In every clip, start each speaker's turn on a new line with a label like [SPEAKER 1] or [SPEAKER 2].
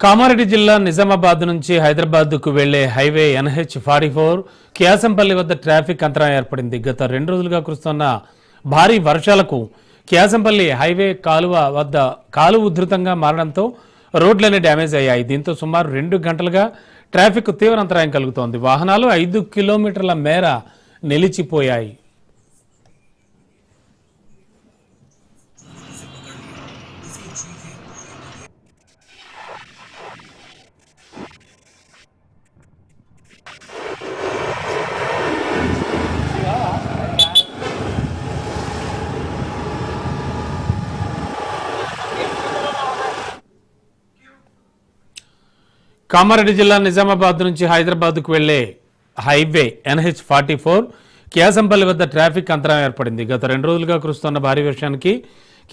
[SPEAKER 1] కామారెడ్డి జిల్లా నిజామాబాద్ నుంచి హైదరాబాద్కు వెళ్లే హైవే NH-44 క్యాసంపల్లి వద్ద ట్రాఫిక్ అంతరాయం ఏర్పడింది. గత 2 రోజులుగా కురుస్తున్న భారీ వర్షాలకు క్యాసంపల్లి హైవే కాలువ వద్ద కాలువ ఉధృతంగా మారడంతో రోడ్లన్నీ డ్యామేజ్ అయ్యాయి. దీంతో సుమారు 2 గంటలుగా ట్రాఫిక్ తీవ్ర అంతరాయం కలుగుతోంది. వాహనాలు 5 కిలోమీటర్ల మేర నిలిచిపోయాయి. కామారెడ్డి జిల్లా నిజామాబాద్ నుంచి హైదరాబాద్కు వెళ్లే హైవే NH-44 క్యాసంపల్లి వద్ద ట్రాఫిక్ అంతరాయం ఏర్పడింది. గత 2 రోజులుగా కురుస్తున్న భారీ వర్షానికి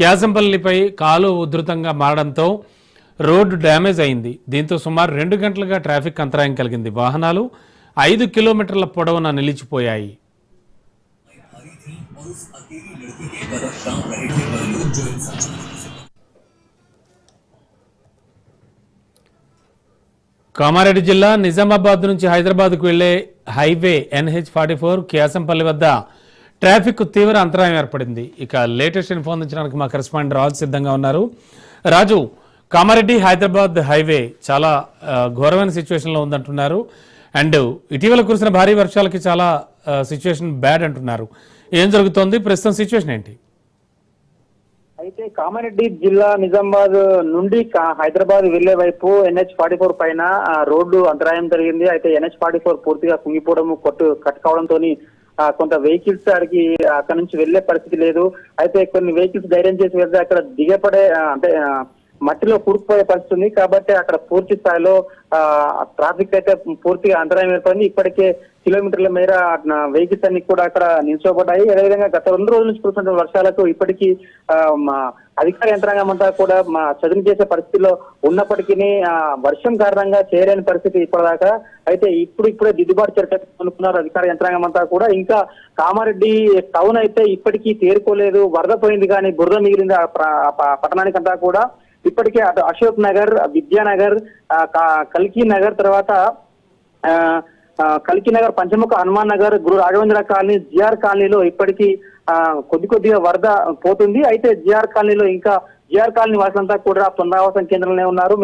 [SPEAKER 1] క్యాసంపల్లిపై కాలువ ఉధృతంగా మారడంతో రోడ్డు డ్యామేజ్ అయింది. దీంతో సుమారు 2 గంటలుగా ట్రాఫిక్ అంతరాయం కలిగింది. వాహనాలు 5 కిలోమీటర్ల పొడవున నిలిచిపోయాయి. కామారెడ్డి జిల్లా నిజామాబాద్ నుంచి హైదరాబాద్కు వెళ్లే హైవే NH-44 క్యాసంపల్లి వద్ద ట్రాఫిక్ తీవ్ర అంతరాయం ఏర్పడింది. ఇక లేటెస్ట్ ఇన్ఫో అందించడానికి మా కరెస్పాండెంట్ రాజు సిద్ధంగా ఉన్నారు. రాజు, కామారెడ్డి హైదరాబాద్ హైవే చాలా ఘోరమైన సిచ్యువేషన్లో ఉందంటున్నారు. అండ్ ఇటీవల కురిసిన భారీ వర్షాలకి చాలా సిచ్యువేషన్ బ్యాడ్ అంటున్నారు. ఏం జరుగుతోంది, ప్రస్తుతం సిచ్యువేషన్ ఏంటి?
[SPEAKER 2] అయితే కామారెడ్డి జిల్లా నిజామాబాద్ నుండి హైదరాబాద్ వెళ్లే వైపు NH-44 పైన రోడ్డు అంతరాయం జరిగింది. అయితే NH-44 పూర్తిగా కుంగిపోవడం కట్ కావడంతో కొంత వెహికల్స్ అక్కడ నుంచి వెళ్లే పరిస్థితి లేదు. అయితే కొన్ని వెహికల్స్ ధైర్యం చేసి వెళ్తే అక్కడ దిగపడే అంటే మట్టిలో కూరుకుపోయే పరిస్థితి ఉంది. కాబట్టి అక్కడ పూర్తి స్థాయిలో ట్రాఫిక్ అయితే పూర్తిగా అంతరాయం ఏర్పడింది. ఇప్పటికే కిలోమీటర్ల మేర వెహికల్స్ అన్ని కూడా అక్కడ నిల్చోబడ్డాయి. అదేవిధంగా గత 2 రోజుల నుంచి కురుస్తున్న వర్షాలకు ఇప్పటికీ అధికార యంత్రాంగం అంతా కూడా చదును చేసే పరిస్థితిలో ఉన్నప్పటికీ వర్షం కారణంగా చేయలేని పరిస్థితి ఇప్పటిదాకా. అయితే ఇప్పుడే దిద్దుబాటు చర్యలు అనుకున్నారు అధికార యంత్రాంగం అంతా కూడా. ఇంకా కామారెడ్డి టౌన్ అయితే ఇప్పటికీ తేరుకోలేదు. వరద పోయింది కానీ బురద మిగిలింది పట్టణానికంతా కూడా. ఇప్పటికే అటు అశోక్ నగర్, విద్యానగర్, కల్కి నగర్, తర్వాత కల్కి నగర్, పంచముఖ హనుమాన్ నగర్, గురు రాఘవేంద్ర కాలనీ, జిఆర్ కాలనీలో ఇప్పటికీ కొద్దిగా వరద పోతుంది. అయితే జిఆర్ కాలనీలో ఇంకా జిఆర్ కాలనీ వాసులంతా కూడా పునరావాసం కేంద్రంలో ఉన్నారు.